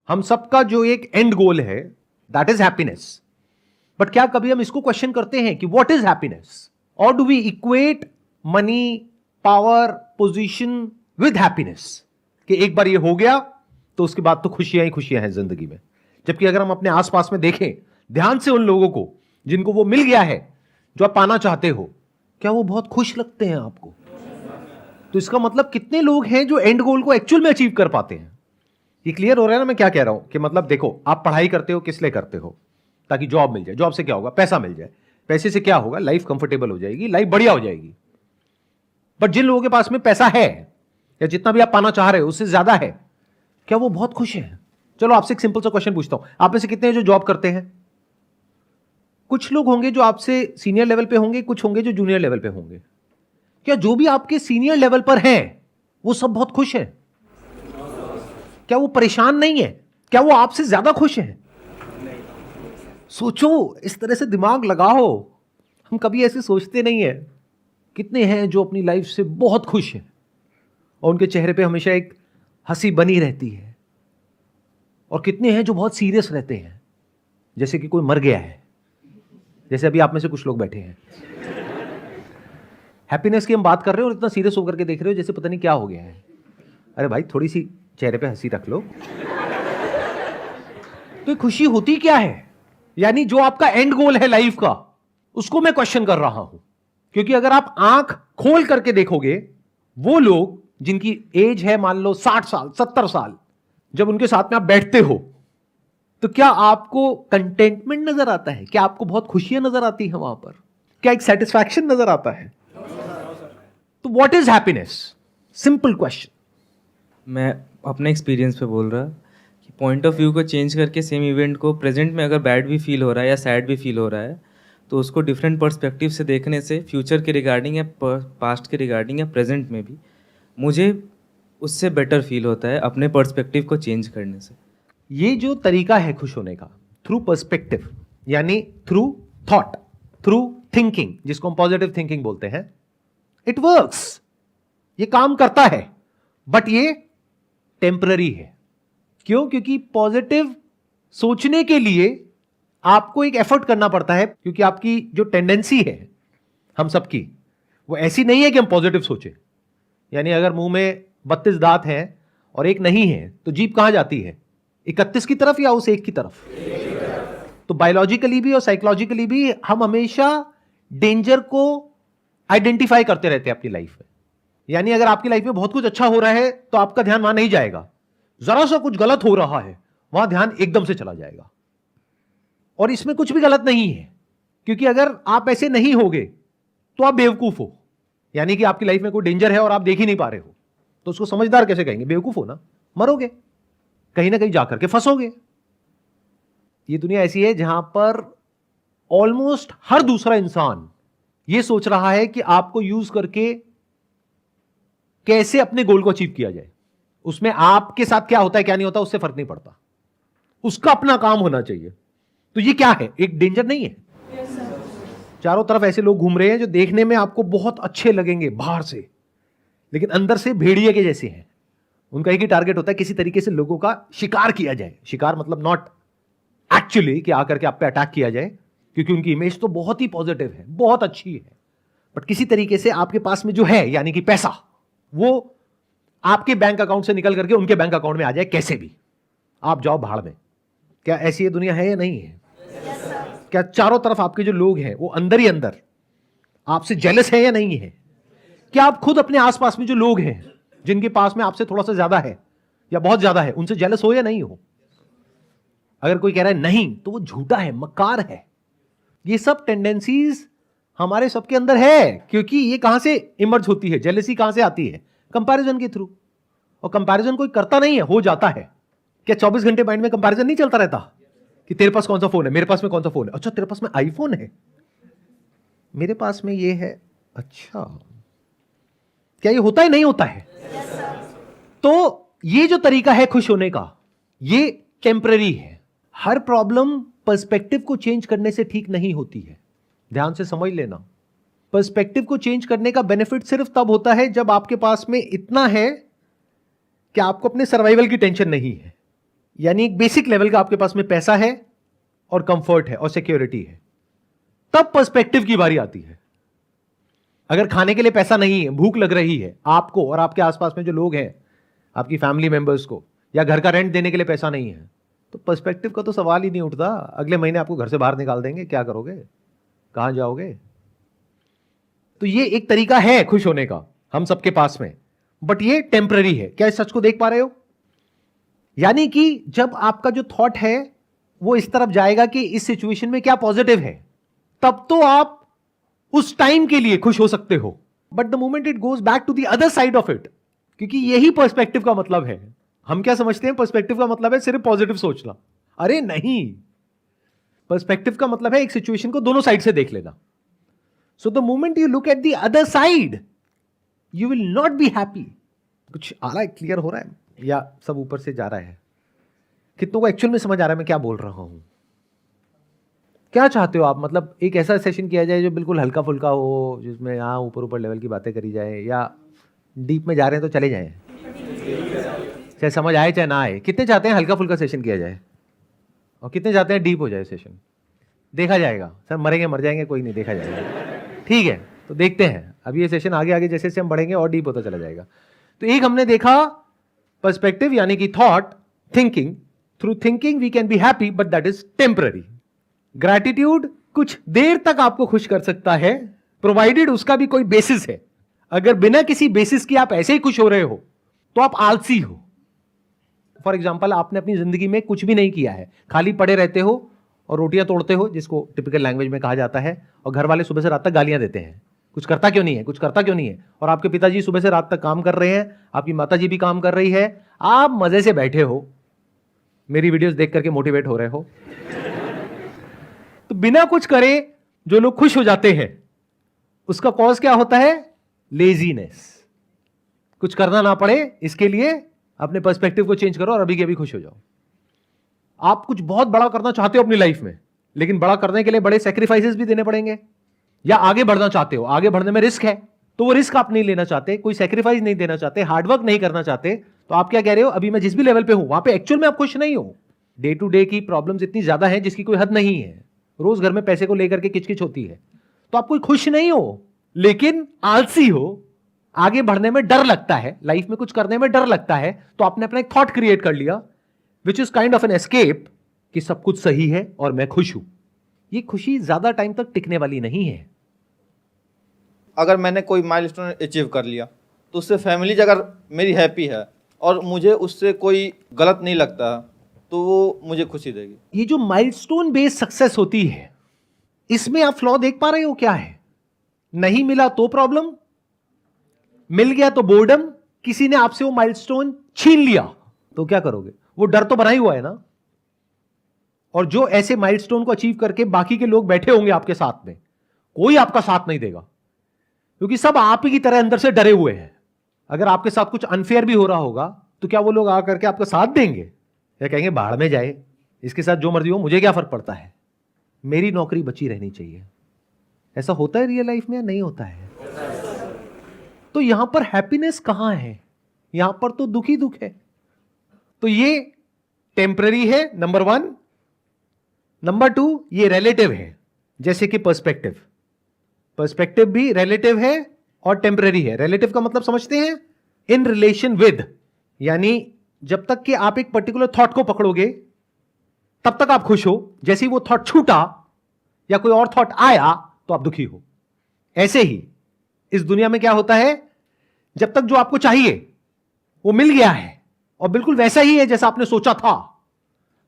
हम सबका जो एक एंड गोल है दैट इज हैप्पीनेस। बट क्या कभी हम इसको क्वेश्चन करते हैं कि व्हाट इज हैप्पीनेस? और do we equate money, power, position with happiness कि एक बार ये हो गया तो उसके बाद तो खुशियां ही खुशियां हैं जिंदगी में। जबकि अगर हम अपने आसपास में देखें ध्यान से उन लोगों को जिनको वो मिल गया है जो आप पाना चाहते हो, क्या वो बहुत खुश लगते हैं आपको? तो इसका मतलब कितने लोग हैं जो एंड गोल को एक्चुअल में अचीव कर पाते हैं? ये क्लियर हो रहा है ना मैं क्या कह रहा हूं? कि मतलब देखो, आप पढ़ाई करते हो किस लिए करते हो? ताकि जॉब मिल जाए। जॉब से क्या होगा? पैसा मिल जाए। पैसे से क्या होगा? लाइफ कंफर्टेबल हो जाएगी, लाइफ बढ़िया हो जाएगी। बट जिन लोगों के पास में पैसा है या जितना भी आप पाना चाह रहे हो उससे ज्यादा है, क्या वो बहुत खुश हैं? चलो आपसे एक सिंपल सा क्वेश्चन पूछता हूं, आप में से कितने हैं जो जॉब करते हैं? कुछ लोग होंगे जो आपसे सीनियर लेवल पे होंगे, कुछ होंगे जो जूनियर लेवल पे होंगे। क्या जो भी आपके सीनियर लेवल पर हैं वो सब बहुत खुश हैं? क्या वो परेशान नहीं है? क्या वो आपसे ज्यादा खुश हैं? सोचो, इस तरह से दिमाग लगाओ। हम कभी ऐसे सोचते नहीं है। कितने हैं जो अपनी लाइफ से बहुत खुश हैं और उनके चेहरे पे हमेशा एक हंसी बनी रहती है, और कितने हैं जो बहुत सीरियस रहते हैं जैसे कि कोई मर गया है, जैसे अभी आप में से कुछ लोग बैठे हैं। हैप्पीनेस की हम बात कर रहे हो और इतना सीरियस होकर के देख रहे हो जैसे पता नहीं क्या हो गया है। अरे भाई, थोड़ी सी चेहरे पे हंसी रख लो। तो खुशी होती क्या है? यानी जो आपका एंड गोल है लाइफ का, उसको मैं क्वेश्चन कर रहा हूं। क्योंकि अगर आप आंख खोल करके देखोगे, वो लोग जिनकी एज है मान लो 60 साल 70 साल, जब उनके साथ में आप बैठते हो तो क्या आपको कंटेंटमेंट नजर आता है? क्या आपको बहुत खुशियां नजर आती हैं वहां पर? क्या एक सेटिस्फैक्शन नजर आता है? तो what is happiness? Simple question. मैं अपने एक्सपीरियंस पे बोल रहा कि पॉइंट ऑफ व्यू को चेंज करके सेम इवेंट को प्रेजेंट में अगर बैड भी फील हो रहा है या सैड भी फील हो रहा है, तो उसको डिफरेंट पर्सपेक्टिव से देखने से फ्यूचर के रिगार्डिंग या पास्ट के रिगार्डिंग या प्रेजेंट में भी मुझे उससे बेटर फील होता है अपने पर्सपेक्टिव को चेंज करने से। ये जो तरीका है खुश होने का, थ्रू पर्सपेक्टिव, यानी थ्रू थॉट, थ्रू थिंकिंग, जिसको हम पॉजिटिव थिंकिंग बोलते हैं, इट वर्क्स। ये काम करता है, बट ये टेम्पररी है। क्यों? क्योंकि पॉजिटिव सोचने के लिए आपको एक एफर्ट करना पड़ता है, क्योंकि आपकी जो टेंडेंसी है हम सबकी, वो ऐसी नहीं है कि हम पॉजिटिव सोचें। यानी अगर मुंह में 32 दांत हैं और एक नहीं है तो जीभ कहां जाती है? 31 की तरफ या उस एक की तरफ? तो बायोलॉजिकली भी और साइकोलॉजिकली भी हम हमेशा डेंजर को आइडेंटिफाई करते रहते हैं अपनी लाइफ में। यानी अगर आपकी लाइफ में बहुत कुछ अच्छा हो रहा है तो आपका ध्यान वहां नहीं जाएगा। जरा सा कुछ गलत हो रहा है, वहां ध्यान एकदम से चला जाएगा। और इसमें कुछ भी गलत नहीं है, क्योंकि अगर आप ऐसे नहीं होगे तो आप बेवकूफ हो। यानी कि आपकी लाइफ में कोई डेंजर है और आप देख ही नहीं पा रहे हो, तो उसको समझदार कैसे कहेंगे? बेवकूफ हो ना, मरोगे, कहीं ना कहीं जाकर के फंसोगे। ये दुनिया ऐसी है जहां पर ऑलमोस्ट हर दूसरा इंसान ये सोच रहा है कि आपको यूज करके कैसे अपने गोल को अचीव किया जाए। उसमें आपके साथ क्या होता है क्या नहीं होता उससे फर्क नहीं पड़ता, उसका अपना काम होना चाहिए। तो ये क्या है? एक डेंजर नहीं है? चारों तरफ ऐसे लोग घूम रहे हैं जो देखने में आपको बहुत अच्छे लगेंगे बाहर से, लेकिन अंदर से भेड़िए के जैसे हैं। उनका एक ही टारगेट होता है, किसी तरीके से लोगों का शिकार किया जाए। शिकार मतलब नॉट एक्चुअली कि आकर के आप पे अटैक किया जाए, क्योंकि उनकी इमेज तो बहुत ही पॉजिटिव है, बहुत अच्छी है। बट किसी तरीके से आपके पास में जो है, यानी कि पैसा, वो आपके बैंक अकाउंट से निकल करके उनके बैंक अकाउंट में आ जाए कैसे भी, आप जाओ भाड़ में। क्या ऐसी ये दुनिया है या नहीं है? क्या चारों तरफ आपके जो लोग हैं वो अंदर ही अंदर आपसे जेलस है या नहीं है? क्या आप खुद अपने आसपास में जो लोग हैं जिनके पास में आपसे थोड़ा सा ज्यादा है या बहुत ज्यादा है, उनसे जेलस हो या नहीं हो? अगर कोई कह रहा है नहीं तो वो झूठा है, मक्कार है। ये सब टेंडेंसीज हमारे सबके अंदर है। क्योंकि ये कहां से इमर्ज होती है? जेलसी कहां से आती है? कंपैरिजन के थ्रू। और कंपैरिजन कोई करता नहीं है, हो जाता है। क्या 24 घंटे माइंड में कंपैरिजन नहीं चलता रहता कि तेरे पास कौन सा फोन है, मेरे पास में कौन सा फोन है? अच्छा, तेरे पास में आईफोन है, मेरे पास में ये है। अच्छा, क्या ये होता है नहीं होता है? तो ये जो तरीका है खुश होने का, ये टेम्पररी है। हर प्रॉब्लम पर्सपेक्टिव को चेंज करने से ठीक नहीं होती है। ध्यान से समझ लेना। पर्सपेक्टिव को चेंज करने का बेनिफिट सिर्फ तब होता है जब आपके पास में इतना है कि आपको अपने सर्वाइवल की टेंशन नहीं है। यानी एक बेसिक लेवल का आपके पास में पैसा है और कंफर्ट है और सिक्योरिटी है, तब पर्सपेक्टिव की बारी आती है। अगर खाने के लिए पैसा नहीं है, भूख लग रही है आपको और आपके आसपास में जो लोग हैं, आपकी फैमिली मेंबर्स को, या घर का रेंट देने के लिए पैसा नहीं है, तो पर्सपेक्टिव का तो सवाल ही नहीं उठता। अगले महीने आपको घर से बाहर निकाल देंगे, क्या करोगे, कहां जाओगे? तो ये एक तरीका है खुश होने का हम सबके पास में, बट ये टेम्पररी है। क्या इस सच को देख पा रहे हो? यानी कि जब आपका जो थॉट है वो इस तरफ जाएगा कि इस सिचुएशन में क्या पॉजिटिव है, तब तो आप उस टाइम के लिए खुश हो सकते हो। But the moment it goes back to the other side of it, क्योंकि यही पर्सपेक्टिव का मतलब है। हम क्या समझते हैं पर्सपेक्टिव का मतलब है सिर्फ पॉजिटिव सोचना। अरे नहीं, पर्सपेक्टिव का मतलब है एक सिचुएशन को दोनों साइड से देख लेना। So the moment you look at the other side, you will not be happy. कुछ आ रहा है, क्लियर हो रहा है, या सब ऊपर से जा रहा है? कितनों को एक्चुअल में समझ आ रहा है मैं क्या बोल रहा हूं? क्या चाहते हो आप? मतलब एक ऐसा सेशन किया जाए जो बिल्कुल हल्का फुल्का हो, जिसमें यहाँ ऊपर ऊपर लेवल की बातें करी जाए, या डीप में जा रहे हैं तो चले जाएं, चाहे समझ आए चाहे ना आए? कितने चाहते हैं हल्का फुल्का सेशन किया जाए और कितने चाहते हैं डीप हो जाए सेशन? देखा जाएगा सर, मरेंगे मर जाएंगे कोई नहीं, देखा जाएगा। ठीक है, तो देखते हैं अभी ये सेशन आगे आगे जैसे जैसे हम बढ़ेंगे और डीप होता चला जाएगा। तो एक हमने देखा पर्सपेक्टिव यानी कि thought, thinking. Through thinking we can be happy but that is temporary. Gratitude कुछ देर तक आपको खुश कर सकता है, प्रोवाइडेड उसका भी कोई बेसिस है। अगर बिना किसी बेसिस की आप ऐसे ही खुश हो रहे हो तो आप आलसी हो। फॉर एग्जाम्पल, आपने अपनी जिंदगी में कुछ भी नहीं किया है, खाली पड़े रहते हो और रोटियां तोड़ते हो, जिसको टिपिकल लैंग्वेज में कहा जाता है, और घर वाले सुबह से रात तक गालियां देते हैं, कुछ करता क्यों नहीं है, कुछ करता क्यों नहीं है। और आपके पिताजी सुबह से रात तक काम कर रहे हैं, आपकी माताजी भी काम कर रही है, आप मजे से बैठे हो, मेरी वीडियोस देख करके मोटिवेट हो रहे हो। तो बिना कुछ करे जो लोग खुश हो जाते हैं, उसका कॉज क्या होता है? लेजीनेस। कुछ करना ना पड़े, इसके लिए अपने पर्सपेक्टिव को चेंज करो और अभी के अभी खुश हो जाओ। आप कुछ बहुत बड़ा करना चाहते हो अपनी लाइफ में, लेकिन बड़ा करने के लिए बड़े सैक्रिफाइसेस भी देने पड़ेंगे। या आगे बढ़ना चाहते हो, आगे बढ़ने में रिस्क है, तो वो रिस्क आप नहीं लेना चाहते, कोई सैक्रिफाइस नहीं देना चाहते, हार्डवर्क नहीं करना चाहते, तो आप क्या कह रहे हो? अभी मैं जिस भी लेवल पे हूं वहां पे एक्चुअल में आप खुश नहीं हो। डे टू डे की प्रॉब्लम्स इतनी ज्यादा है जिसकी कोई हद नहीं है। रोज घर में पैसे को लेकर के किचकिच होती है, तो आप कोई खुश नहीं हो, लेकिन आलसी हो। आगे बढ़ने में डर लगता है, लाइफ में कुछ करने में डर लगता है, तो आपने अपना एक थॉट क्रिएट कर लिया which is kind of an escape, कि सब कुछ सही है और मैं खुश हूं। ये खुशी ज्यादा टाइम तक टिकने वाली नहीं है। अगर मैंने कोई माइलस्टोन अचीव कर लिया तो उससे फैमिली अगर मेरी हैप्पी है और मुझे उससे कोई गलत नहीं लगता, तो वो मुझे खुशी देगी। ये जो माइलस्टोन बेस्ड सक्सेस होती है, इसमें आप फ्लॉ देख पा रहे हो क्या है? नहीं मिला तो प्रॉब्लम, मिल गया तो बोर्डम, किसी ने आपसे वो माइलस्टोन छीन लिया तो क्या करोगे? वो डर तो बना ही हुआ है ना। और जो ऐसे माइलस्टोन को अचीव करके बाकी के लोग बैठे होंगे आपके साथ में, कोई आपका साथ नहीं देगा, क्योंकि सब आप ही की तरह अंदर से डरे हुए हैं। अगर आपके साथ कुछ अनफेयर भी हो रहा होगा तो क्या वो लोग आकर के आपका साथ देंगे, या कहेंगे बाहर में जाए, इसके साथ जो मर्जी हो, मुझे क्या फर्क पड़ता है, मेरी नौकरी बची रहनी चाहिए? ऐसा होता है रियल लाइफ में या नहीं होता है? तो यहां पर हैप्पीनेस कहां है? यहां पर तो दुख ही दुख है। तो ये टेम्पररी है, नंबर 1। नंबर 2, ये रिलेटिव है, जैसे कि पर्सपेक्टिव। पर्सपेक्टिव भी रिलेटिव है और टेम्पररी है। रिलेटिव का मतलब समझते हैं? इन रिलेशन विद, यानी जब तक कि आप एक पर्टिकुलर थॉट को पकड़ोगे तब तक आप खुश हो, जैसे ही वो थॉट छूटा या कोई और थॉट आया तो आप दुखी हो। ऐसे ही इस दुनिया में क्या होता है, जब तक जो आपको चाहिए वो मिल गया है और बिल्कुल वैसा ही है जैसा आपने सोचा था,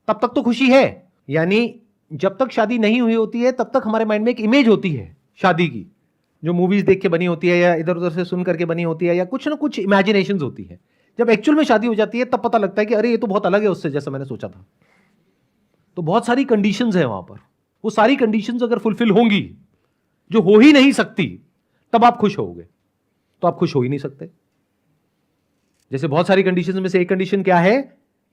तब तक तो खुशी है। यानी जब तक शादी नहीं हुई होती है तब तक हमारे माइंड में एक इमेज होती है शादी की, जो मूवीज देख के बनी होती है या इधर उधर से सुन करके बनी होती है, या कुछ ना कुछ इमेजिनेशंस होती है। जब एक्चुअल में शादी हो जाती है तब पता लगता है कि अरे ये तो बहुत अलग है उससे जैसा मैंने सोचा था। तो बहुत सारी कंडीशंस है वहां पर, वो सारी कंडीशंस अगर फुलफिल होंगी, जो हो ही नहीं सकती, तब आप खुश होगे। तो आप खुश हो ही नहीं सकते। जैसे बहुत सारी कंडीशंस में से एक कंडीशन क्या है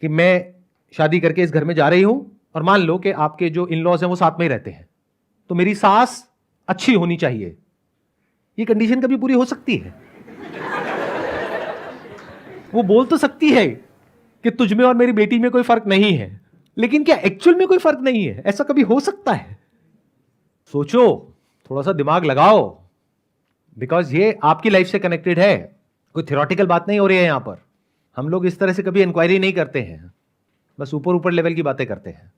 कि मैं शादी करके इस घर में जा रही हूं और मान लो कि आपके जो इन लॉज हैं वो साथ में ही रहते हैं, तो मेरी सास अच्छी होनी चाहिए। ये कंडीशन कभी पूरी हो सकती है? वो बोल तो सकती है कि तुझ में और मेरी बेटी में कोई फर्क नहीं है, लेकिन क्या एक्चुअल में कोई फर्क नहीं है? ऐसा कभी हो सकता है? सोचो, थोड़ा सा दिमाग लगाओ, बिकॉज ये आपकी लाइफ से कनेक्टेड है, कोई थ्योरेटिकल बात नहीं हो रही है यहां पर। हम लोग इस तरह से कभी इंक्वायरी नहीं करते हैं, बस ऊपर ऊपर लेवल की बातें करते हैं।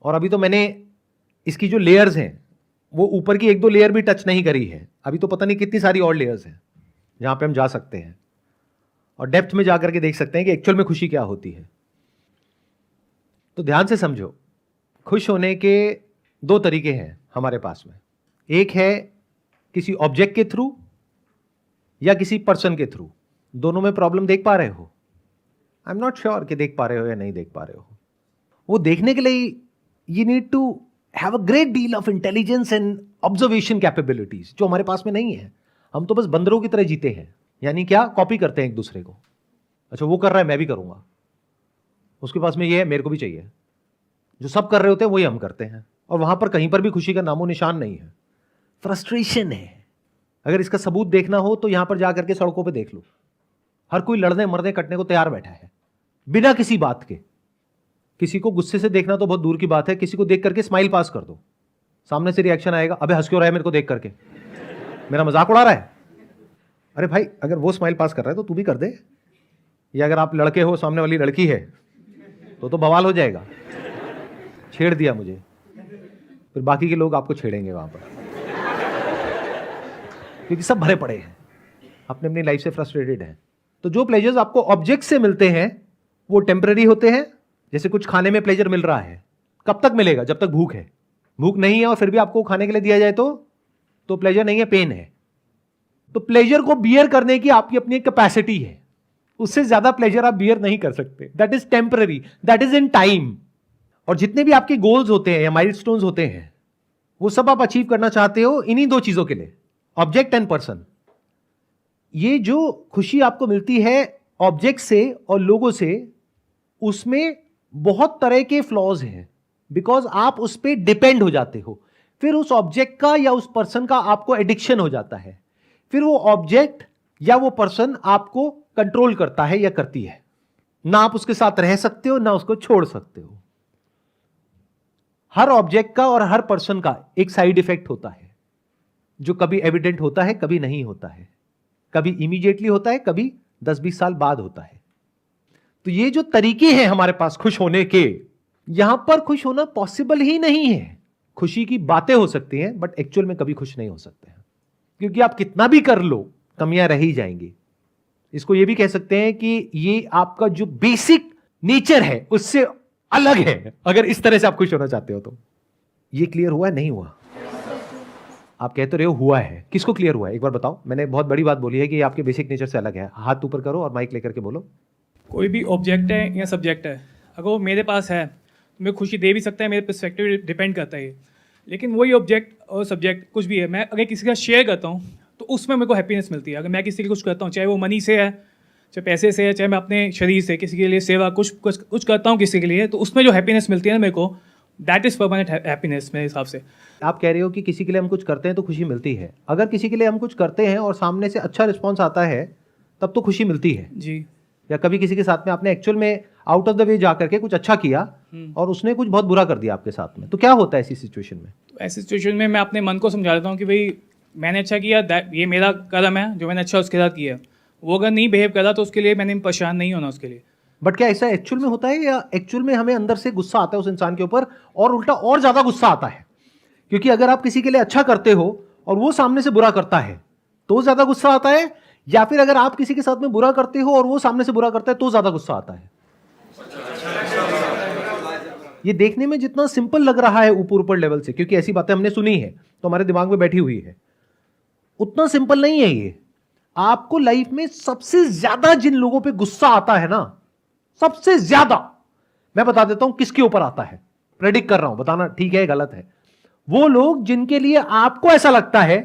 और अभी तो मैंने इसकी जो लेयर्स हैं वो ऊपर की 1-2 लेयर भी टच नहीं करी है, अभी तो पता नहीं कितनी सारी और लेयर्स हैं जहां पे हम जा सकते हैं और डेप्थ में जाकर के देख सकते हैं कि एक्चुअल में खुशी क्या होती है। तो ध्यान से समझो, खुश होने के 2 तरीके हैं हमारे पास में। एक है किसी ऑब्जेक्ट के थ्रू या किसी पर्सन के थ्रू। दोनों में प्रॉब्लम देख पा रहे हो? आई एम नॉट श्योर कि देख पा रहे हो या नहीं देख पा रहे हो। वो देखने के लिए you need to have a great deal of intelligence and observation capabilities, जो हमारे पास में नहीं है। हम तो बस बंदरों की तरह जीते हैं, यानी क्या, कॉपी करते हैं एक दूसरे को। अच्छा वो कर रहा है मैं भी करूंगा, उसके पास में ये है मेरे को भी चाहिए। जो सब कर रहे होते हैं वही हम करते हैं, और वहां पर कहीं पर भी खुशी का नामो निशान नहीं है, फ्रस्ट्रेशन है। अगर इसका सबूत देखना हो तो यहां पर जाकर के सड़कों पे देख लो, हर कोई लड़ने मरने कटने को तैयार बैठा है बिना किसी बात के। किसी को गुस्से से देखना तो बहुत दूर की बात है, किसी को देख करके स्माइल पास कर दो, सामने से रिएक्शन आएगा, अबे हंस क्यों रहा है मेरे को देख करके, मेरा मजाक उड़ा रहा है। अरे भाई, अगर वो स्माइल पास कर रहा है तो तू भी कर दे। या अगर आप लड़के हो, सामने वाली लड़की है, तो बवाल हो जाएगा, छेड़ दिया मुझे, फिर बाकी के लोग आपको छेड़ेंगे वहां पर, क्योंकि सब भरे पड़े हैं, अपने अपनी लाइफ से फ्रस्ट्रेटेड हैं। तो जो प्लेजर्स आपको ऑब्जेक्ट से मिलते हैं वो टेम्पररी होते हैं। जैसे कुछ खाने में प्लेजर मिल रहा है, कब तक मिलेगा? जब तक भूख है। भूख नहीं है और फिर भी आपको खाने के लिए दिया जाए तो प्लेजर नहीं है, पेन है। तो प्लेजर को बियर करने की आपकी अपनी कैपेसिटी है, उससे ज्यादा प्लेजर आप बियर नहीं कर सकते। That is temporary, that is in time. और जितने भी आपके गोल्स होते हैं या माइलस्टोन्स होते हैं, वो सब आप अचीव करना चाहते हो इन्हीं 2 चीजों के लिए, ऑब्जेक्ट एंड पर्सन। ये जो खुशी आपको मिलती है ऑब्जेक्ट से और लोगों से, उसमें बहुत तरह के फ्लॉज हैं, बिकॉज आप उस पर डिपेंड हो जाते हो। फिर उस ऑब्जेक्ट का या उस पर्सन का आपको एडिक्शन हो जाता है, फिर वो ऑब्जेक्ट या वो पर्सन आपको कंट्रोल करता है या करती है। ना आप उसके साथ रह सकते हो ना उसको छोड़ सकते हो। हर ऑब्जेक्ट का और हर पर्सन का एक साइड इफेक्ट होता है, जो कभी एविडेंट होता है, कभी नहीं होता है, कभी इमीडिएटली होता है, कभी 10-20 साल बाद होता है। तो ये जो तरीके हैं हमारे पास खुश होने के, यहां पर खुश होना पॉसिबल ही नहीं है। खुशी की बातें हो सकती हैं, बट एक्चुअल में कभी खुश नहीं हो सकते हैं, क्योंकि आप कितना भी कर लो कमियां रह ही जाएंगी। इसको ये भी कह सकते हैं कि ये आपका जो बेसिक नेचर है उससे अलग है, अगर इस तरह से आप खुश होना चाहते हो तो। ये क्लियर हुआ है? नहीं हुआ? आप कहते रहे हो हुआ है, किसको क्लियर हुआ है एक बार बताओ। मैंने बहुत बड़ी बात बोली है कि ये आपके बेसिक नेचर से अलग है। हाथ ऊपर करो और माइक लेकर के बोलो। कोई भी ऑब्जेक्ट है या सब्जेक्ट है, अगर वो मेरे पास है तो मैं खुशी दे भी सकता है, मेरे पर्सपेक्टिव डिपेंड करता है। लेकिन वही ऑब्जेक्ट और सब्जेक्ट कुछ भी है, मैं अगर किसी का शेयर करता हूँ तो उसमें मेरे को हैप्पीनेस मिलती है। अगर मैं किसी के लिए कुछ करता हूँ, चाहे वो मनी से है, चाहे पैसे से है, चाहे मैं अपने शरीर से किसी के लिए सेवा कुछ करता हूँ किसी के लिए, तो उसमें जो हैप्पीनेस मिलती है ना मेरे को, दैट इज़ परमानेंट हैप्पीनेस मेरे हिसाब से। आप कह रहे हो कि किसी के लिए हम कुछ करते हैं तो खुशी मिलती है। अगर किसी के लिए हम कुछ करते हैं और सामने से अच्छा रिस्पॉन्स आता है तब तो खुशी मिलती है जी। या कभी किसी के साथ में आपने एक्चुअल में आउट ऑफ द वे जा करके कुछ अच्छा किया और उसने कुछ बहुत बुरा कर दिया आपके साथ में, तो क्या होता है ऐसी सिचुएशन में? तो ऐसी सिचुएशन में मैं अपने मन को समझा देता हूँ कि भाई मैंने अच्छा किया, ये मेरा कदम है जो मैंने अच्छा उसके साथ किया। वो अगर नहीं बिहेव करा तो उसके लिए मैंने परेशान नहीं होना उसके लिए। बट क्या ऐसा एक्चुअल में होता है, या एक्चुअल में हमें अंदर से गुस्सा आता है उस इंसान के ऊपर और उल्टा और ज्यादा गुस्सा आता है? क्योंकि अगर आप किसी के लिए अच्छा करते हो और वो सामने से बुरा करता है तो ज्यादा गुस्सा आता है, या फिर अगर आप किसी के साथ में बुरा करते हो और वो सामने से बुरा करता है तो ज्यादा गुस्सा आता है? ये देखने में जितना सिंपल लग रहा है ऊपर ऊपर लेवल से, क्योंकि ऐसी बातें हमने सुनी है तो हमारे दिमाग में बैठी हुई है, उतना सिंपल नहीं है ये। आपको लाइफ में सबसे ज्यादा जिन लोगों पे गुस्सा आता है ना, सबसे ज्यादा, मैं बता देता हूं किसके ऊपर आता है, प्रेडिक्ट कर रहा हूं, बताना ठीक है गलत है। वो लोग जिनके लिए आपको ऐसा लगता है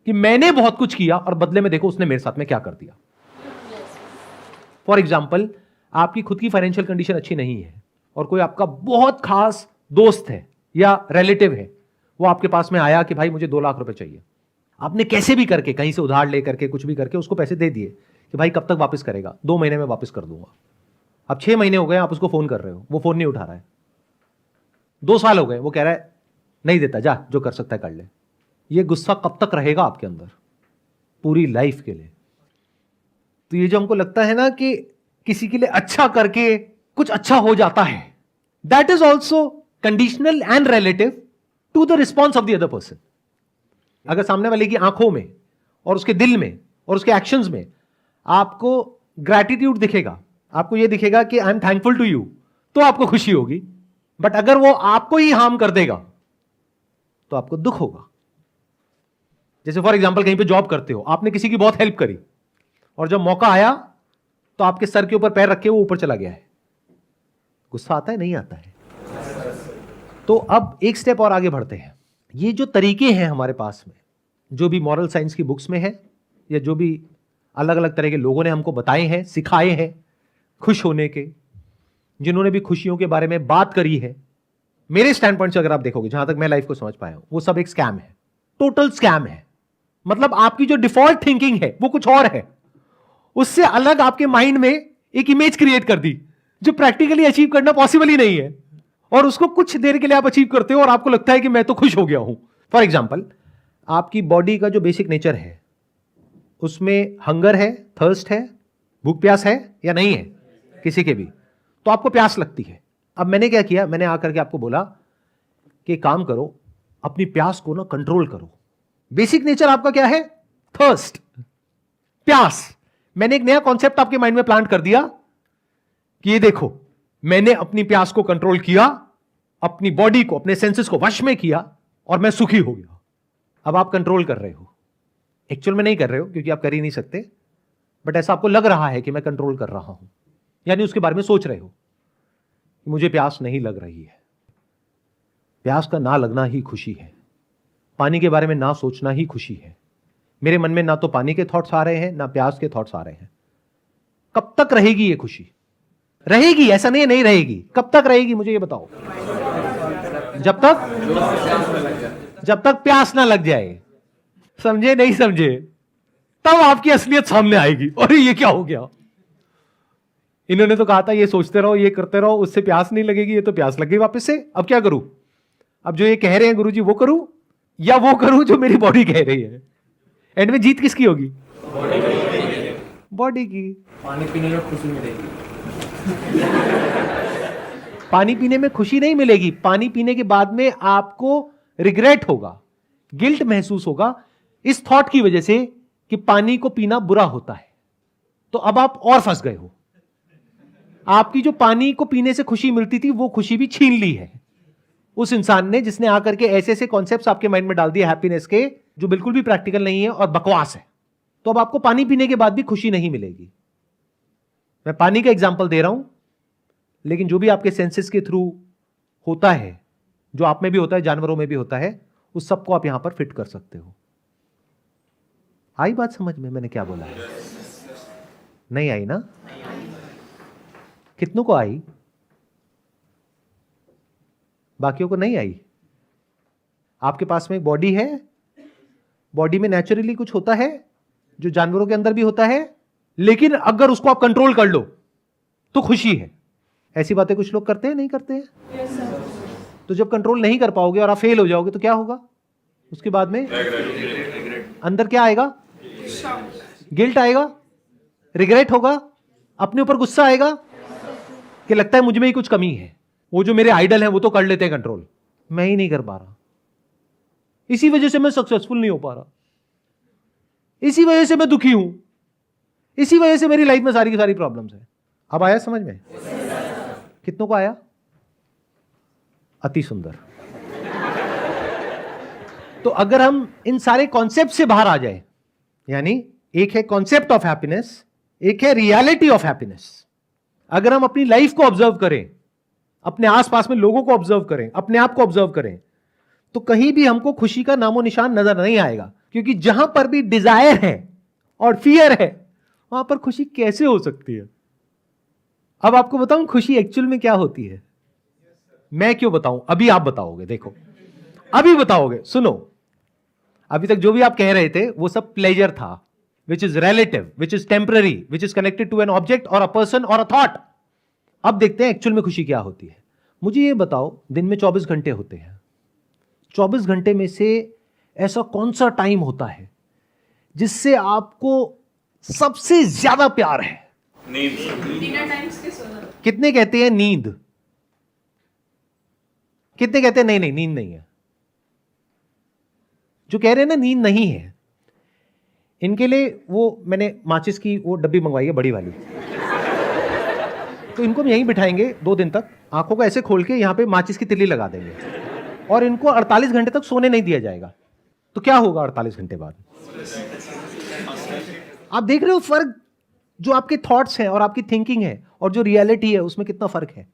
कि मैंने बहुत कुछ किया और बदले में देखो उसने मेरे साथ में क्या कर दिया। फॉर एग्जाम्पल, आपकी खुद की फाइनेंशियल कंडीशन अच्छी नहीं है और कोई आपका बहुत खास दोस्त है या रिलेटिव है, वो आपके पास में आया कि भाई मुझे 2 लाख रुपए चाहिए। आपने कैसे भी करके कहीं से उधार लेकर के कुछ भी करके उसको पैसे दे दिए कि भाई कब तक वापस करेगा, 2 महीने में वापस कर दूंगा। अब 6 महीने हो गए आप उसको फोन कर रहे हो, वो फोन नहीं उठा रहा है। 2 साल हो गए, वो कह रहा है नहीं देता, जा जो कर सकता है कर ले। ये गुस्सा कब तक रहेगा आपके अंदर? पूरी लाइफ के लिए। तो ये जो हमको लगता है ना कि किसी के लिए अच्छा करके कुछ अच्छा हो जाता है, that is also conditional and relative to the response of the other person. अगर सामने वाले की आंखों में और उसके दिल में और उसके एक्शंस में आपको ग्रैटिट्यूड दिखेगा, आपको यह दिखेगा कि I am thankful to you, तो आपको खुशी होगी। बट अगर वो आपको ही हार्म कर देगा तो आपको दुख होगा। जैसे फॉर एग्जांपल कहीं पे जॉब करते हो, आपने किसी की बहुत हेल्प करी और जब मौका आया तो आपके सर के ऊपर पैर रखे वो ऊपर चला गया है, गुस्सा आता है? नहीं आता है। तो अब एक स्टेप और आगे बढ़ते हैं। ये जो तरीके हैं हमारे पास में, जो भी मॉरल साइंस की बुक्स में है या जो भी अलग अलग तरह के लोगों ने हमको बताए हैं, सिखाए हैं खुश होने के, जिन्होंने भी खुशियों के बारे में बात करी है, मेरे स्टैंड पॉइंट से अगर आप देखोगे, जहां तक मैं लाइफ को समझ पाया हूं, वो सब एक स्कैम है, टोटल स्कैम है। मतलब आपकी जो डिफॉल्ट थिंकिंग है वो कुछ और है, उससे अलग आपके माइंड में एक इमेज क्रिएट कर दी जो प्रैक्टिकली अचीव करना पॉसिबल ही नहीं है, और उसको कुछ देर के लिए आप अचीव करते हो और आपको लगता है कि मैं तो खुश हो गया हूं। फॉर एग्जाम्पल, आपकी बॉडी का जो बेसिक नेचर है उसमें हंगर है, थर्स्ट है, भूख प्यास है या नहीं है किसी के भी, तो आपको प्यास लगती है। अब मैंने क्या किया, मैंने आकर के आपको बोला कि काम करो, अपनी प्यास को ना कंट्रोल करो। बेसिक नेचर आपका क्या है? थर्स्ट, प्यास। मैंने एक नया कॉन्सेप्ट आपके माइंड में प्लांट कर दिया कि ये देखो, मैंने अपनी प्यास को कंट्रोल किया, अपनी बॉडी को, अपने सेंसेस को वश में किया और मैं सुखी हो गया। अब आप कंट्रोल कर रहे हो, एक्चुअल में नहीं कर रहे हो क्योंकि आप कर ही नहीं सकते, बट ऐसा आपको लग रहा है कि मैं कंट्रोल कर रहा हूं, यानी उसके बारे में सोच रहे हो कि मुझे प्यास नहीं लग रही है। प्यास का ना लगना ही खुशी है, पानी के बारे में ना सोचना ही खुशी है। मेरे मन में ना तो पानी के थॉट्स आ रहे हैं ना प्यास के थॉट्स आ रहे हैं। कब तक रहेगी ये खुशी? रहेगी, ऐसा नहीं है नहीं रहेगी। कब तक रहेगी मुझे ये बताओ? जब तक प्यास ना लग जाए। समझे नहीं समझे? तब आपकी असलियत सामने आएगी। अरे ये क्या हो गया, इन्होंने तो कहा था ये सोचते रहो, ये करते रहो, उससे प्यास नहीं लगेगी, ये तो प्यास लग गई वापस से। अब क्या करूं? अब जो ये कह रहे हैं गुरुजी वो करूं या वो करूं जो मेरी बॉडी कह रही है? एंड में जीत किसकी होगी? बॉडी की। पानी पीने में खुशी मिलेगी। पानी पीने में खुशी नहीं मिलेगी, पानी पीने के बाद में आपको रिग्रेट होगा, गिल्ट महसूस होगा इस थॉट की वजह से कि पानी को पीना बुरा होता है। तो अब आप और फंस गए हो। आपकी जो पानी को पीने से खुशी मिलती थी वो खुशी भी छीन ली है उस इंसान ने, जिसने आकर के ऐसे ऐसे कॉन्सेप्ट्स आपके माइंड में डाल दिए हैप्पीनेस के, जो बिल्कुल भी प्रैक्टिकल नहीं है और बकवास है। तो अब आपको पानी पीने के बाद भी खुशी नहीं मिलेगी। मैं पानी का एग्जांपल दे रहा हूं, लेकिन जो भी आपके सेंसेस के थ्रू होता है, जो आप में भी होता है, जानवरों में भी होता है, उस सबको आप यहां पर फिट कर सकते हो। आई बात समझ में? मैंने क्या बोला है? नहीं आई ना? कितनों को आई? बाकियों को नहीं आई। आपके पास में एक बॉडी है, बॉडी में नेचुरली कुछ होता है जो जानवरों के अंदर भी होता है, लेकिन अगर उसको आप कंट्रोल कर लो तो खुशी है। ऐसी बातें कुछ लोग करते हैं, नहीं करते हैं? तो जब कंट्रोल नहीं कर पाओगे और आप फेल हो जाओगे तो क्या होगा उसके बाद में? अंदर क्या आएगा? गिल्ट आएगा, रिग्रेट होगा, अपने ऊपर गुस्सा आएगा कि लगता है मुझ में ही कुछ कमी है। वो जो मेरे आइडल हैं वो तो कर लेते हैं कंट्रोल, मैं ही नहीं कर पा रहा, इसी वजह से मैं सक्सेसफुल नहीं हो पा रहा, इसी वजह से मैं दुखी हूं, इसी वजह से मेरी लाइफ में सारी की सारी प्रॉब्लम्स है। अब आया समझ में? कितनों को आया? अति सुंदर। तो अगर हम इन सारे कॉन्सेप्ट से बाहर आ जाए, यानी एक है कॉन्सेप्ट ऑफ हैप्पीनेस, एक है रियलिटी ऑफ हैप्पीनेस। अगर हम अपनी लाइफ को ऑब्जर्व करें, अपने आसपास में लोगों को ऑब्जर्व करें, अपने आप को ऑब्जर्व करें, तो कहीं भी हमको खुशी का नामो निशान नजर नहीं आएगा। क्योंकि जहां पर भी डिजायर है और फियर है, वहां पर खुशी कैसे हो सकती है? अब आपको बताऊं खुशी एक्चुअल में क्या होती है? मैं क्यों बताऊं? अभी आप बताओगे, देखो अभी बताओगे। सुनो, अभी तक जो भी आप कह रहे थे वो सब प्लेजर था, which is relative, which is temporary, which is connected to an object और अ पर्सन और अ थॉट। अब देखते हैं एक्चुअल में खुशी क्या होती है। मुझे ये बताओ, दिन में 24 घंटे होते हैं, 24 घंटे में से ऐसा कौन सा टाइम होता है जिससे आपको सबसे ज्यादा प्यार है? कितने कहते हैं नींद? कितने कहते हैं नहीं नहीं नींद नहीं है? जो कह रहे हैं ना नींद नहीं है, इनके लिए वो मैंने माचिस की वो डब्बी मंगवाई है, बड़ी वाली। तो इनको हम यहीं बिठाएंगे 2 दिन तक, आंखों को ऐसे खोल के यहां पे माचिस की तिल्ली लगा देंगे और इनको 48 घंटे तक सोने नहीं दिया जाएगा। तो क्या होगा 48 घंटे बाद? आप देख रहे हो फर्क, जो आपके थॉट्स हैं और आपकी थिंकिंग है और जो रियलिटी है उसमें कितना फर्क है।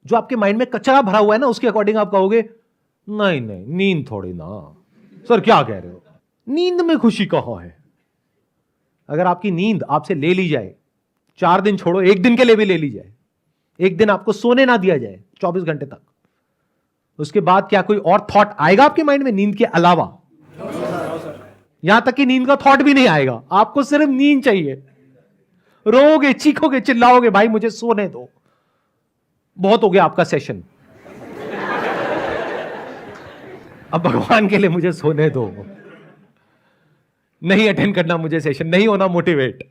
जो आपके माइंड में कचरा भरा हुआ है ना, उसके अकॉर्डिंग आप कहोगे नहीं नहीं नींद थोड़ी ना। सर क्या कह रहे हो, नींद में खुशी कहां है? अगर आपकी नींद आपसे ले ली जाए, 4 दिन छोड़ो, 1 दिन के लिए भी ले ली जाए, 1 दिन आपको सोने ना दिया जाए 24 घंटे तक, उसके बाद क्या कोई और थॉट आएगा आपके माइंड में नींद के अलावा? यहां तक कि नींद का थॉट भी नहीं आएगा, आपको सिर्फ नींद चाहिए। रोओगे, चीखोगे, चिल्लाओगे, भाई मुझे सोने दो, बहुत हो गया आपका सेशन, अब भगवान के लिए मुझे सोने दो, नहीं अटेंड करना मुझे सेशन, नहीं होना मोटिवेट,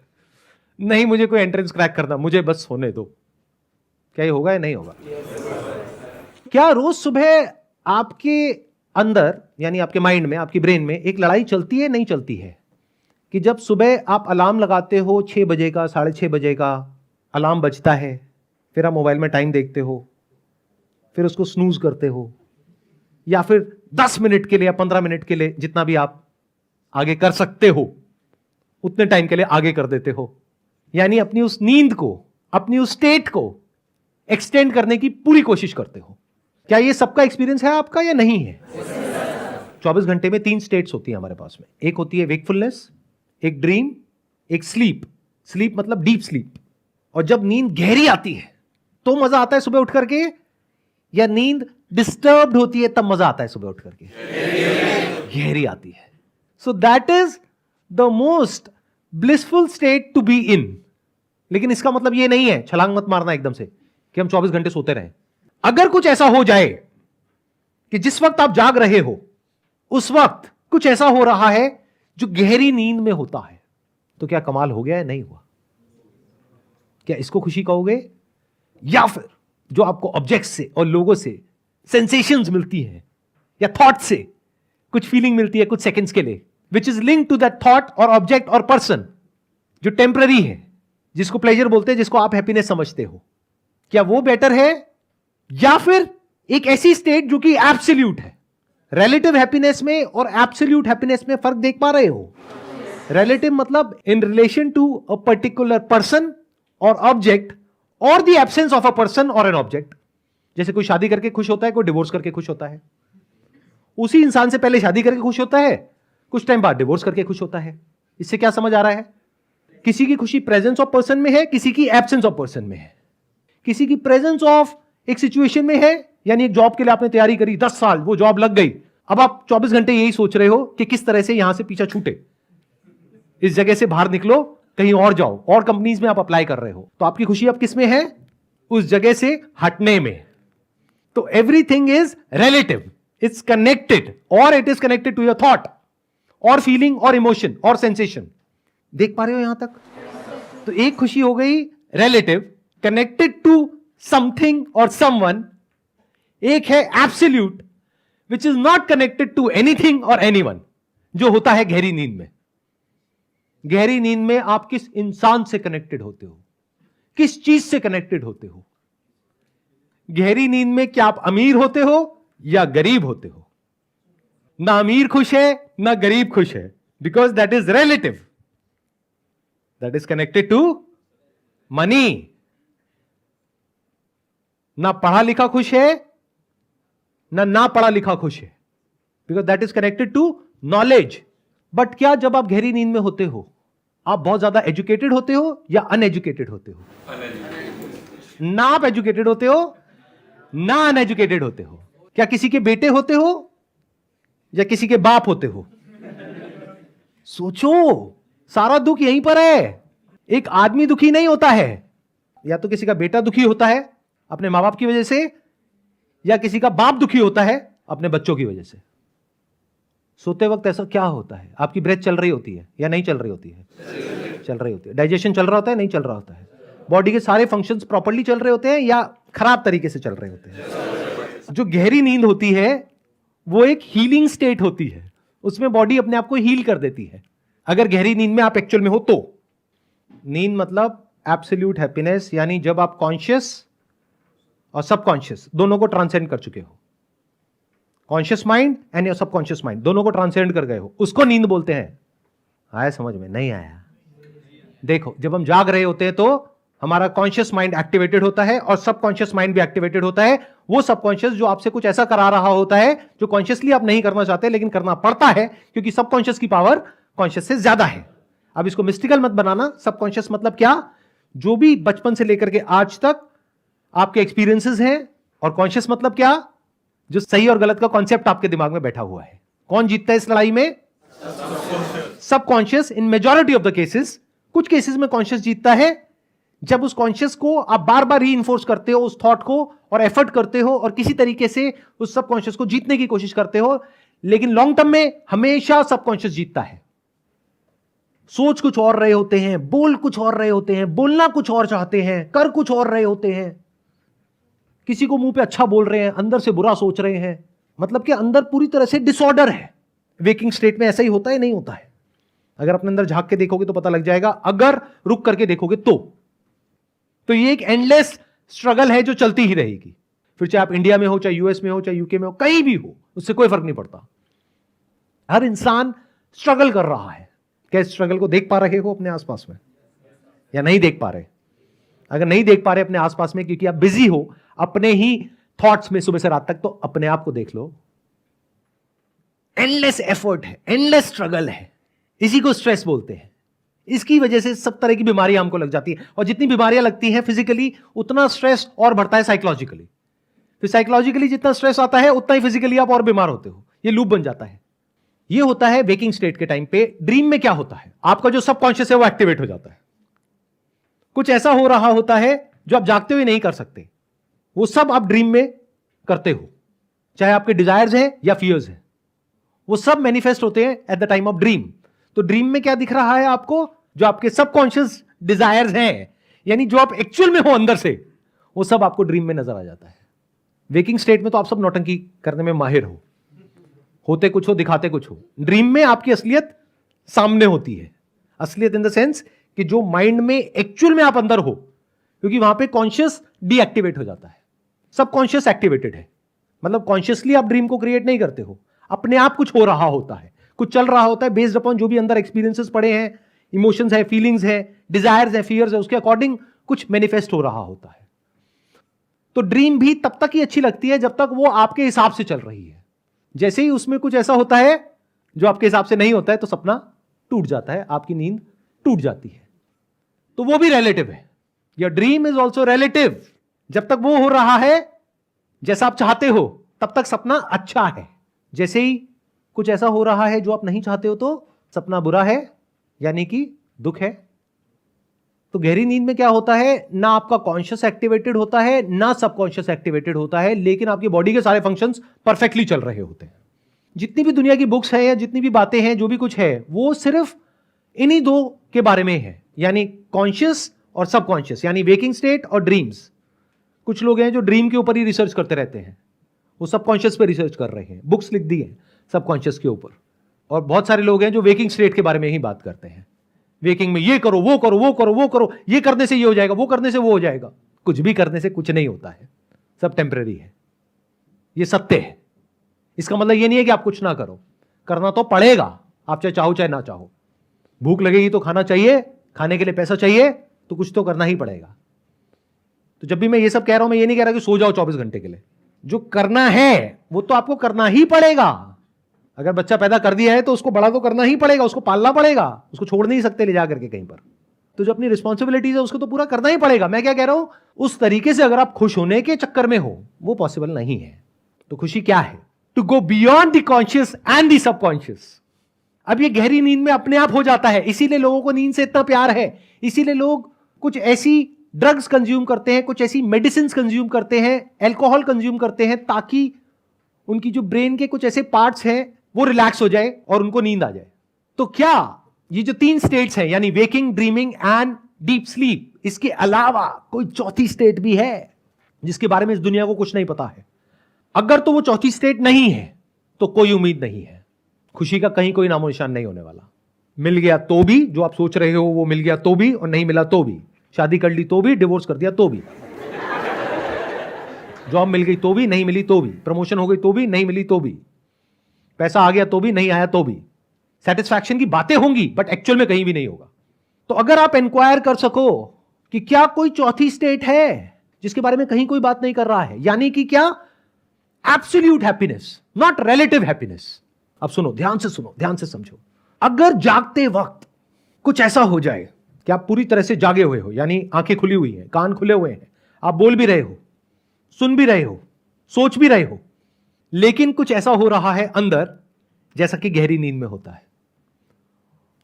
नहीं मुझे कोई एंट्रेंस क्रैक करना, मुझे बस सोने दो। क्या ये होगा या नहीं होगा? क्या रोज सुबह आपके अंदर यानी आपके माइंड में, आपकी ब्रेन में एक लड़ाई चलती है नहीं चलती है कि जब सुबह आप अलार्म लगाते हो 6 बजे का, 6:30 बजे का अलार्म बजता है, फिर आप मोबाइल में टाइम देखते हो, फिर उसको स्नूज करते हो, या फिर 10 मिनट के लिए या 15 मिनट के लिए, जितना भी आप आगे कर सकते हो उतने टाइम के लिए आगे कर देते हो, यानी अपनी उस नींद को, अपनी उस स्टेट को एक्सटेंड करने की पूरी कोशिश करते हो। क्या ये सबका एक्सपीरियंस है आपका या नहीं है? 24 घंटे में 3 स्टेट्स होती है हमारे पास में। एक होती है वेकफुलनेस, एक ड्रीम, एक स्लीप। स्लीप मतलब डीप स्लीप। और जब नींद गहरी आती है तो मजा आता है सुबह उठ करके, या नींद डिस्टर्ब्ड होती है तब मजा आता है सुबह उठ करके? गहरी आती है। So that is the most blissful state to be in. लेकिन इसका मतलब ये नहीं है, छलांग मत मारना एकदम से कि हम 24 घंटे सोते रहें। अगर कुछ ऐसा हो जाए कि जिस वक्त आप जाग रहे हो उस वक्त कुछ ऐसा हो रहा है जो गहरी नींद में होता है, तो क्या कमाल हो गया है? नहीं हुआ? क्या इसको खुशी कहोगे? या फिर जो आपको ऑब्जेक्ट से और लोगों से सेंसेशंस मिलती है या थॉट से कुछ फीलिंग मिलती है कुछ सेकंड्स के लिए, which is link to that thought और ऑब्जेक्ट और पर्सन, जो टेम्पररी है, जिसको प्लेजर बोलते हैं, जिसको आप हैप्पीनेस समझते हो, क्या वो बेटर है या फिर एक ऐसी स्टेट जो कि एब्सोल्यूट है? रिलेटिव हैप्पीनेस में और एब्सोल्यूट हैप्पीनेस में फर्क देख पा रहे हो? रिलेटिव मतलब in relation to a particular person और ऑब्जेक्ट, और the absence of a person और एन ऑब्जेक्ट। जैसे कोई शादी करके खुश होता है, कोई डिवोर्स करके खुश होता है। उसी इंसान से पहले शादी करके खुश होता है, कुछ टाइम बाद डिवोर्स करके खुश होता है। इससे क्या समझ आ रहा है? किसी की खुशी प्रेजेंस ऑफ पर्सन में है, किसी की एब्सेंस ऑफ पर्सन में है। किसी की प्रेजेंस ऑफ एक सिचुएशन में है, यानी एक जॉब के लिए आपने तैयारी करी 10 साल, वो जॉब लग गई, अब आप 24 घंटे यही सोच रहे हो कि किस तरह से यहां से पीछा छूटे, इस जगह से बाहर निकलो, कहीं और जाओ, और कंपनीज में आप अप्लाई कर रहे हो। तो आपकी खुशी अब किस में है? उस जगह से हटने में। तो everything is relative, it's connected, और it is connected to your thought और फीलिंग और इमोशन और सेंसेशन। देख पा रहे हो यहां तक? तो एक खुशी हो गई रिलेटिव, कनेक्टेड टू समथिंग और समवन। एक है absolute, which is not connected to anything और एनीवन, जो होता है गहरी नींद में। गहरी नींद में आप किस इंसान से कनेक्टेड होते हो, किस चीज से कनेक्टेड होते हो? गहरी नींद में क्या आप अमीर होते हो या गरीब होते हो? ना अमीर खुश है ना गरीब खुश है, because that is relative, that is connected to money. ना पढ़ा लिखा खुश है ना पढ़ा लिखा खुश है, because that is connected to knowledge. But क्या जब आप गहरी नींद में होते हो आप बहुत ज्यादा एजुकेटेड होते हो या अनएजुकेटेड होते हो? ना आप एजुकेटेड होते हो ना अनएजुकेटेड होते हो। क्या किसी के बेटे होते हो या किसी के बाप होते हो? सोचो, सारा दुख यहीं पर है। एक आदमी दुखी नहीं होता है, या तो किसी का बेटा दुखी होता है अपने माँ बाप की वजह से, या किसी का बाप दुखी होता है अपने बच्चों की वजह से। सोते वक्त ऐसा क्या होता है? आपकी ब्रेथ चल रही होती है या नहीं चल रही होती है? चल रही होती है। डाइजेशन चल रहा होता है, नहीं चल रहा होता है? बॉडी के सारे फंक्शंस प्रॉपर्ली चल रहे होते हैं या खराब तरीके से चल रहे होते हैं? जो गहरी नींद होती है वो एक हीलिंग स्टेट होती है, उसमें बॉडी अपने आप को हील कर देती है। अगर गहरी नींद में आप एक्चुअल में हो तो। नींद मतलब एब्सोल्यूट हैप्पीनेस, यानी जब आप कॉन्शियस और सबकॉन्शियस दोनों को ट्रांसेंड कर चुके हो, conscious mind and your subconscious mind दोनों को ट्रांसेंड कर गए हो, उसको नींद बोलते हैं। आया समझ में? नहीं आया? देखो, जब हम जाग रहे होते हैं तो हमारा कॉन्शियस माइंड एक्टिवेटेड होता है और सबकॉन्शियस माइंड भी एक्टिवेटेड होता है। वो सबकॉन्शियस जो आपसे कुछ ऐसा करा रहा होता है जो कॉन्शियसली आप नहीं करना चाहते लेकिन करना पड़ता है, क्योंकि सबकॉन्शियस की पावर कॉन्शियस से ज्यादा है। अब इसको मिस्टिकल मत बनाना। सबकॉन्शियस मतलब क्या? जो भी बचपन से लेकर के आज तक आपके एक्सपीरियंसेस हैं। और कॉन्शियस मतलब क्या? जो सही और गलत का कॉन्सेप्ट आपके दिमाग में बैठा हुआ है। कौन जीतता है इस लड़ाई में? Subconscious. In majority of the cases, कुछ केसेस में कॉन्शियस जीतता है। जब उस कॉन्शियस को आप बार बार रीइंफोर्स करते हो, उस थॉट को, और एफर्ट करते हो और किसी तरीके से उस सबकॉन्शियस को जीतने की कोशिश करते हो, लेकिन लॉन्ग टर्म में हमेशा सबकॉन्शियस जीतता है। सोच कुछ और रहे होते हैं, बोल कुछ और रहे होते हैं, बोलना कुछ और चाहते हैं, कर कुछ और रहे होते हैं। किसी को मुंह पे अच्छा बोल रहे हैं, अंदर से बुरा सोच रहे हैं। मतलब कि अंदर पूरी तरह से डिसऑर्डर है। वेकिंग स्टेट में ऐसा ही होता है, नहीं होता है? अगर अपने अंदर झांक के देखोगे तो पता लग जाएगा, अगर रुक करके देखोगे तो ये एक एंडलेस स्ट्रगल है जो चलती ही रहेगी। फिर चाहे आप इंडिया में हो, चाहे यूएस में हो, चाहे यूके में हो, कहीं भी हो, उससे कोई फर्क नहीं पड़ता। हर इंसान स्ट्रगल कर रहा है। क्या इस स्ट्रगल को देख पा रहे हो अपने आसपास में, या नहीं देख पा रहे? अगर नहीं देख पा रहे अपने आसपास में क्योंकि आप बिजी हो अपने ही थॉट्स में सुबह से रात तक, तो अपने आप को देख लो। एंडलेस एफर्ट है, एंडलेस स्ट्रगल है, इसी को स्ट्रेस बोलते हैं। इसकी वजह से सब तरह की बीमारियां हमको लग जाती है, और जितनी बीमारियां लगती हैं फिजिकली, उतना स्ट्रेस और बढ़ता है साइकोलॉजिकली। फिर साइकोलॉजिकली जितना स्ट्रेस आता है उतना ही फिजिकली आप और बीमार होते हो। ये लूप बन जाता है। ये होता है वेकिंग स्टेट के टाइम पे। ड्रीम में क्या होता है? आपका जो सबकॉन्शियस है वो एक्टिवेट हो जाता है। कुछ ऐसा हो रहा होता है जो आप जागते हुए नहीं कर सकते, वो सब आप ड्रीम में करते हो। चाहे आपके डिजायर्स हैं या फियर्स हैं, वो सब मैनिफेस्ट होते हैं at the time of dream. तो ड्रीम में क्या दिख रहा है आपको? जो आपके सबकॉन्शियस डिजायर्स हैं, यानी जो आप एक्चुअल में हो अंदर से, वो सब आपको ड्रीम में नजर आ जाता है। वेकिंग स्टेट में तो आप सब नौटंकी करने में माहिर हो, होते कुछ हो, दिखाते कुछ हो। ड्रीम में आपकी असलियत सामने होती है। असलियत इन द सेंस कि जो माइंड में एक्चुअल में आप अंदर हो, क्योंकि वहां पे कॉन्शियस डीएक्टिवेट हो जाता है, सबकॉन्शियस एक्टिवेटेड है। मतलब कॉन्शियसली आप ड्रीम को क्रिएट नहीं करते हो, अपने आप कुछ हो रहा होता है, कुछ चल रहा होता है बेस्ड अपॉन जो भी अंदर एक्सपीरियंसेस पड़े हैं, इमोशंस है, फीलिंग्स है, डिजायर्स है, फियर्स है, उसके अकॉर्डिंग कुछ मैनिफेस्ट हो रहा होता है। तो ड्रीम भी तब तक ही अच्छी लगती है जब तक वो आपके हिसाब से चल रही है। जैसे ही उसमें कुछ ऐसा होता है जो आपके हिसाब से नहीं होता है, तो सपना टूट जाता है, आपकी नींद टूट जाती है। तो वो भी रिलेटिव है। Your dream is also relative. जब तक वो हो रहा है जैसा आप चाहते हो, तब तक सपना अच्छा है। जैसे ही कुछ ऐसा हो रहा है जो आप नहीं चाहते हो, तो सपना बुरा है, यानी कि दुख है। तो गहरी नींद में क्या होता है? ना आपका कॉन्शियस एक्टिवेटेड होता है, ना सबकॉन्शियस एक्टिवेटेड होता है, लेकिन आपकी बॉडी के सारे फंक्शंस परफेक्टली चल रहे होते हैं। जितनी भी दुनिया की बुक्स है या जितनी भी बातें हैं, जो भी कुछ है, वो सिर्फ इन्हीं दो के बारे में है, यानी कॉन्शियस और सबकॉन्शियस, यानी वेकिंग स्टेट और ड्रीम्स। कुछ लोग हैं जो ड्रीम के ऊपर ही रिसर्च करते रहते हैं, वो सबकॉन्शियस पे रिसर्च कर रहे हैं, बुक्स लिख दी हैं सबकॉन्शियस के ऊपर। और बहुत सारे लोग हैं जो वेकिंग स्टेट के बारे में ही बात करते हैं। वेकिंग में ये करो, वो करो, वो करो, वो करो, ये करने से ये हो जाएगा, वो करने से वो हो जाएगा। कुछ भी करने से कुछ नहीं होता है, सब टेम्परेरी है, ये सत्य है। इसका मतलब ये नहीं है कि आप कुछ ना करो, करना तो पड़ेगा, आप चाहे चाहो चाहे ना चाहो। भूख लगेगी तो खाना चाहिए, खाने के लिए पैसा चाहिए, तो कुछ तो करना ही पड़ेगा। तो जब भी मैं ये सब कह रहा हूं, मैं ये नहीं कह रहा कि सो जाओ 24 घंटे के लिए। जो करना है वो तो आपको करना ही पड़ेगा। अगर बच्चा पैदा कर दिया है तो उसको बड़ा तो करना ही पड़ेगा, उसको पालना पड़ेगा, उसको छोड़ नहीं सकते ले जाकर के कहीं पर। तो जो अपनी रिस्पॉन्सिबिलिटीज है उसको तो पूरा करना ही पड़ेगा। मैं क्या कह रहा हूं, उस तरीके से अगर आप खुश होने के चक्कर में हो, वो पॉसिबल नहीं है। तो खुशी क्या है? To go beyond the conscious and the subconscious. अब ये गहरी नींद में अपने आप हो जाता है, इसीलिए लोगों को नींद से इतना प्यार है, इसीलिए लोग कुछ ऐसी ड्रग्स कंज्यूम करते हैं, कुछ ऐसी मेडिसिन कंज्यूम करते हैं, एल्कोहल कंज्यूम करते हैं, ताकि उनकी जो ब्रेन के कुछ ऐसे पार्ट्स हैं वो रिलैक्स हो जाए और उनको नींद आ जाए। तो क्या ये जो 3 स्टेट्स हैं, यानी waking, dreaming and deep sleep, इसके अलावा कोई चौथी स्टेट भी है जिसके बारे में इस दुनिया को कुछ नहीं पता है? अगर तो वो चौथी स्टेट नहीं है तो कोई उम्मीद नहीं है, खुशी का कहीं कोई नामो निशान नहीं होने वाला। मिल गया तो भी, जो आप सोच रहे हो वो मिल गया तो भी, और नहीं मिला तो भी, शादी कर ली तो भी, डिवोर्स कर दिया तो भी, जॉब मिल गई तो भी, नहीं मिली तो भी, प्रमोशन हो गई तो भी, नहीं मिली तो भी, पैसा आ गया तो भी, नहीं आया तो भी, सेटिस्फैक्शन की बातें होंगी बट एक्चुअल में कहीं भी नहीं होगा। तो अगर आप इंक्वायर कर सको कि क्या कोई चौथी स्टेट है जिसके बारे में कहीं कोई बात नहीं कर रहा है, यानी कि क्या absolute happiness, not relative happiness. अब सुनो, ध्यान से सुनो, ध्यान से समझो। अगर जागते वक्त कुछ ऐसा हो जाए कि आप पूरी तरह से जागे हुए हो, यानी आंखें खुली हुई हैं, कान खुले हुए हैं, आप बोल भी रहे हो, सुन भी रहे हो, सोच भी रहे हो, लेकिन कुछ ऐसा हो रहा है अंदर जैसा कि गहरी नींद में होता है।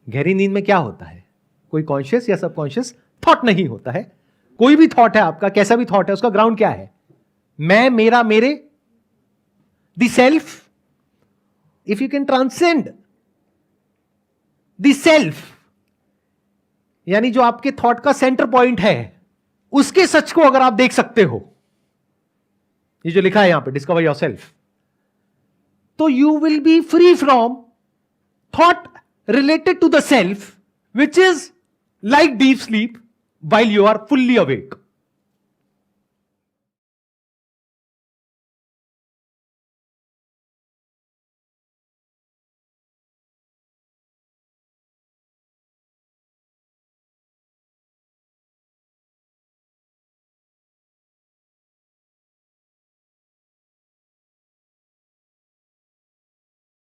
गहरी नींद में क्या होता है? कोई कॉन्शियस या सबकॉन्शियस थॉट नहीं होता है। कोई भी थॉट है आपका, कैसा भी थॉट है, उसका ग्राउंड क्या है? मैं, मेरा, मेरे, the self. If you can transcend the self, यानी जो आपके थॉट का सेंटर पॉइंट है, उसके सच को अगर आप देख सकते हो, ये जो लिखा है यहां पे, डिस्कवर योरसेल्फ, तो you will be free from thought related to the self, which is like deep sleep while you are fully awake.